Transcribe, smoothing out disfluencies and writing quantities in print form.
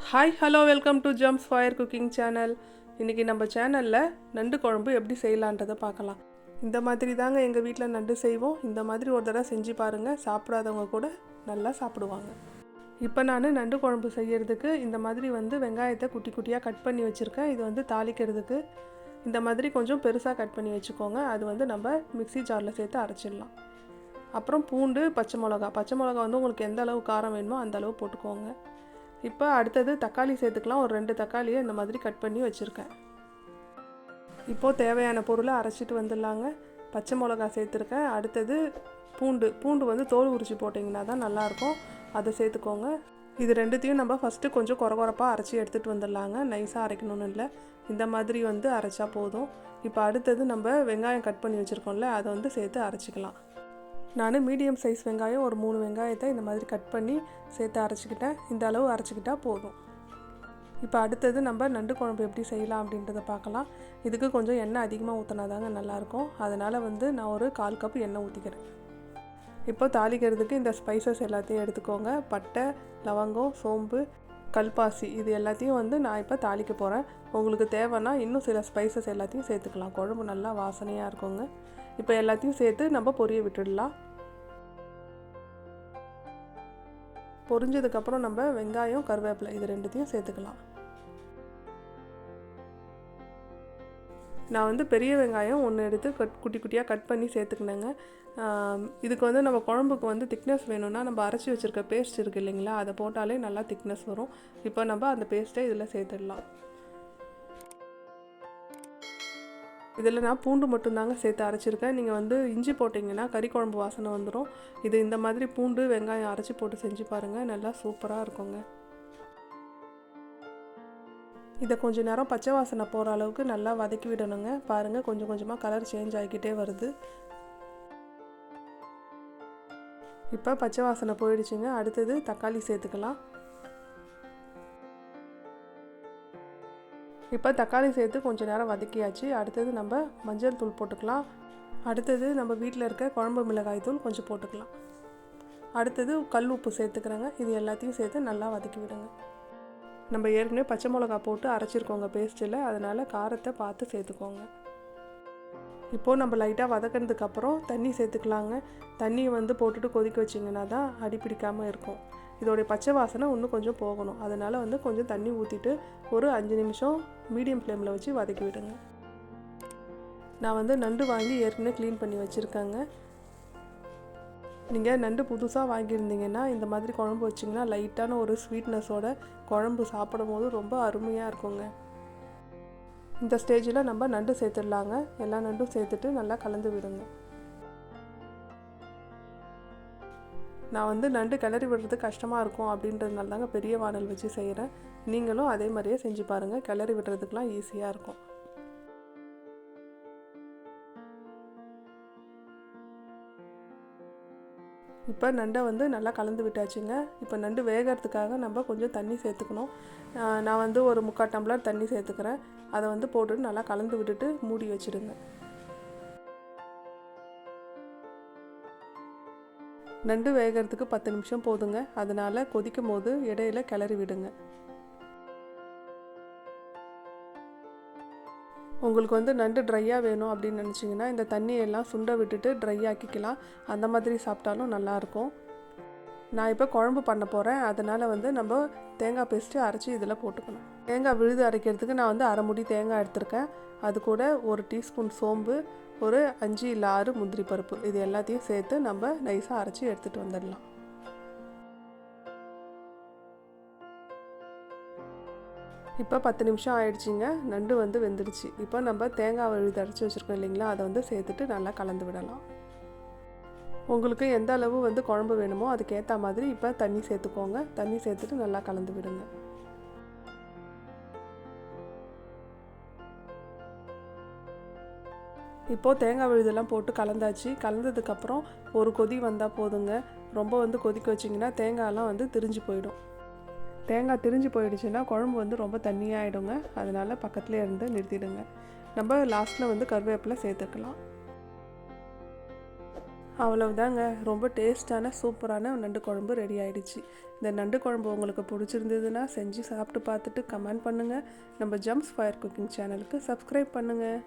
Hi hello welcome to Jams fire cooking channel. இன்றைக்கி நம்ம சேனலில் நண்டு குழம்பு எப்படி செய்யலான்றதை பார்க்கலாம். இந்த மாதிரி தாங்க எங்கள் வீட்டில் நண்டு செய்வோம். இந்த மாதிரி ஒரு தடவை செஞ்சு பாருங்கள், சாப்பிடாதவங்க கூட நல்லா சாப்பிடுவாங்க. இப்போ நான் நண்டு குழம்பு செய்கிறதுக்கு இந்த மாதிரி வெங்காயத்தை குட்டி குட்டியாக கட் பண்ணி வச்சுருக்கேன். இது தாளிக்கிறதுக்கு இந்த மாதிரி கொஞ்சம் பெருசாக கட் பண்ணி வச்சுக்கோங்க. அது நம்ம மிக்ஸி ஜாரில் சேர்த்து அரைச்சிடலாம். அப்புறம் பூண்டு, பச்சை மிளகா உங்களுக்கு எந்த அளவு காரம் வேணுமோ அந்த அளவு போட்டுக்கோங்க. இப்போ அடுத்தது தக்காளி சேர்த்துக்கலாம். ஒரு 2 தக்காளியை இந்த மாதிரி கட் பண்ணி வச்சுருக்கேன். இப்போது தேவையான பொருளை அரைச்சிட்டு வந்துடலாங்க. பச்சை மிளகா சேர்த்துருக்கேன். அடுத்தது பூண்டு தோல் உரிச்சு போட்டிங்கன்னா தான் நல்லாயிருக்கும், அதை சேர்த்துக்கோங்க. இது ரெண்டுத்தையும் நம்ம ஃபஸ்ட்டு கொஞ்சம் குறப்பாக அரைச்சி எடுத்துகிட்டு வந்துடலாங்க. நைஸாக அரைக்கணும்னு இல்லை, இந்த மாதிரி அரைச்சா போதும். இப்போ அடுத்தது நம்ம வெங்காயம் கட் பண்ணி வச்சுருக்கோம்ல, அதை சேர்த்து அரைச்சிக்கலாம். நான் மீடியம் சைஸ் வெங்காயம் ஒரு 3 வெங்காயத்தை இந்த மாதிரி கட் பண்ணி சேர்த்து அரைச்சிக்கிட்டேன். இந்த அளவு அரைச்சிக்கிட்டால் போதும். இப்போ அடுத்தது நம்ம நண்டு குழம்பு எப்படி செய்யலாம் அப்படின்றத பார்க்கலாம். இதுக்கு கொஞ்சம் எண்ணெய் அதிகமாக ஊற்றினாதாங்க நல்லாயிருக்கும். அதனால் நான் ஒரு 1/4 கப் எண்ணெய் ஊற்றிக்கிறேன். இப்போ தாளிக்கிறதுக்கு இந்த ஸ்பைசஸ் எல்லாத்தையும் எடுத்துக்கோங்க. பட்டை, லவங்கம், சோம்பு, கல்பாசி, இது எல்லாத்தையும் நான் இப்போ தாளிக்க போகிறேன். உங்களுக்கு தேவைன்னா இன்னும் சில ஸ்பைசஸ் எல்லாத்தையும் சேர்த்துக்கலாம். குழம்பு நல்லா வாசனையாக இருக்குங்க. இப்போ எல்லாத்தையும் சேர்த்து நம்ம பொரிய விட்டுடலாம். பொரிஞ்சதுக்கப்புறம் நம்ம வெங்காயம், கருவேப்பிலை இது ரெண்டுத்தையும் சேர்த்துக்கலாம். நான் பெரிய வெங்காயம் 1 எடுத்து குட்டி குட்டியாக கட் பண்ணி சேர்த்துக்கினேங்க. இதுக்கு நம்ம குழம்புக்கு திக்னஸ் வேணும்னா நம்ம அரைச்சி வச்சுருக்க பேஸ்ட் இருக்குது இல்லைங்களா, அதை போட்டாலே நல்லா திக்னஸ் வரும். இப்போ நம்ம அந்த பேஸ்ட்டை இதில் சேர்த்துடலாம். இதில் நான் பூண்டு மட்டும்தாங்க சேர்த்து அரைச்சிருக்கேன். நீங்கள் இஞ்சி போட்டிங்கன்னா கறி குழம்பு வாசனை வந்துடும். இந்த மாதிரி பூண்டு, வெங்காயம் அரைச்சி போட்டு செஞ்சு பாருங்கள், நல்லா சூப்பராக இருக்குங்க. இதை கொஞ்சம் நேரம் பச்சை வாசனை போகிற அளவுக்கு நல்லா வதக்கி விடணுங்க. பாருங்கள், கொஞ்சம் கொஞ்சமாக கலர் சேஞ்ச் ஆகிக்கிட்டே வருது. இப்போ பச்சை வாசனை போயிடுச்சுங்க. அடுத்தது தக்காளி சேர்த்துக்கலாம். இப்போ தக்காளி சேர்த்து கொஞ்சம் நேரம் வதக்கியாச்சு. அடுத்தது நம்ம மஞ்சள் தூள் போட்டுக்கலாம். அடுத்தது நம்ம வீட்டில் இருக்க குழம்பு மிளகாய் தூள் கொஞ்சம் போட்டுக்கலாம். அடுத்தது கல் உப்பு சேர்த்துக்கிறேங்க. இது எல்லாத்தையும் சேர்த்து நல்லா வதக்கி விடுங்க. நம்ம ஏற்கனவே பச்சை மிளகா போட்டு அரைச்சிருக்கோங்க பேஸ்ட்டில், அதனால் காரத்தை பார்த்து சேர்த்துக்கோங்க. இப்போது நம்ம லைட்டாக வதக்கினதுக்கப்புறம் தண்ணி சேர்த்துக்கலாங்க. தண்ணியை போட்டுட்டு கொதிக்க வச்சிங்கன்னா தான் அடி பிடிக்காமல் இருக்கும். இதோடைய பச்சை வாசனை இன்னும் கொஞ்சம் போகணும். அதனால் கொஞ்சம் தண்ணி ஊற்றிட்டு ஒரு 5 நிமிஷம் மீடியம் ஃப்ளேமில் வச்சு வதக்கி விடுங்க. நான் நண்டு வாங்கி ஏற்கனவே க்ளீன் பண்ணி வச்சுருக்கேங்க. நீங்கள் நண்டு புதுசாக வாங்கியிருந்தீங்கன்னா இந்த மாதிரி குழம்பு வச்சிங்கன்னா லைட்டான ஒரு ஸ்வீட்னஸோட குழம்பு சாப்பிடும் போது ரொம்ப அருமையாக இருக்குங்க. இந்த ஸ்டேஜில் நம்ம நண்டு சேர்த்துடலாங்க. எல்லா நண்டும் சேர்த்துட்டு நல்லா கலந்து விடுங்க. நான் நண்டு கிளறி விடுறது கஷ்டமாக இருக்கும் அப்படின்றதுனால தாங்க பெரிய வானல் வச்சு செய்கிறேன். நீங்களும் அதே மாதிரியே செஞ்சு பாருங்கள், கிளறி விடுறதுக்கெலாம் ஈஸியாக இருக்கும். இப்போ நண்டை நல்லா கலந்து விட்டாச்சுங்க. இப்போ நண்டு வேகிறதுக்காக நம்ம கொஞ்சம் தண்ணி சேர்த்துக்கணும். நான் ஒரு 3/4 டம்ளர் தண்ணி சேர்த்துக்கிறேன். அதை போட்டுட்டு நல்லா கலந்து விட்டுட்டு மூடி வச்சுடுங்க. நண்டு வேகிறதுக்கு 10 நிமிஷம் போதுங்க. அதனால் கொதிக்கும் போது இடையில கிளறி விடுங்க. உங்களுக்கு நண்டு ட்ரையாக வேணும் அப்படின்னு நினச்சிங்கன்னா இந்த தண்ணியெல்லாம் சுண்ட விட்டுட்டு ட்ரை ஆக்கிக்கலாம். அந்த மாதிரி சாப்பிட்டாலும் நல்லாயிருக்கும். நான் இப்போ குழம்பு பண்ண போகிறேன். அதனால் நம்ம தேங்காய் பேஸ்ட்டு அரைச்சி இதில் போட்டுக்கணும். தேங்காய் விழுது அரைக்கிறதுக்கு நான் 1/2 மூடி தேங்காய் எடுத்திருக்கேன். அது கூட 1 டீஸ்பூன் சோம்பு, ஒரு 5 இல்லை 6 முந்திரி பருப்பு, இது எல்லாத்தையும் சேர்த்து நம்ம நைஸாக அரைச்சி எடுத்துகிட்டு வந்துடலாம். இப்போ 10 நிமிஷம் ஆயிடுச்சிங்க. நண்டு வெந்துடுச்சு. இப்போ நம்ம தேங்காய் விழுது அரைச்சி வச்சுருக்கோம் இல்லைங்களா, அதை சேர்த்துட்டு நல்லா கலந்து விடலாம். உங்களுக்கு எந்த அளவு குழம்பு வேணுமோ அதுக்கேற்ற மாதிரி இப்போ தண்ணி சேர்த்துக்கோங்க. தண்ணி சேர்த்துட்டு நல்லா கலந்து விடுங்க. இப்போது தேங்காய் விழுதெல்லாம் போட்டு கலந்தாச்சு. கலந்ததுக்கப்புறம் ஒரு கொதி வந்தால் போதுங்க. ரொம்ப கொதிக்க வச்சிங்கன்னா தேங்காயெல்லாம் திரிஞ்சு போயிடும். தேங்காய் திரிஞ்சு போயிடுச்சுன்னா குழம்பு ரொம்ப தண்ணியாகிடுங்க. அதனால் பக்கத்துலேயே இருந்து நிறுத்திடுங்க. நம்ம லாஸ்ட்டில் கருவேப்பிலை சேர்த்துக்கலாம். அவ்வளவுதாங்க, ரொம்ப டேஸ்டான சூப்பரான நண்டு குழம்பு ரெடி ஆயிடுச்சு. இந்த நண்டு குழம்பு உங்களுக்கு பிடிச்சிருந்ததுன்னா செஞ்சு சாப்பிட்டு பார்த்துட்டு கமெண்ட் பண்ணுங்கள். நம்ம ஜம்ஸ் ஃபயர் குக்கிங் சேனலுக்கு சப்ஸ்கிரைப் பண்ணுங்கள்.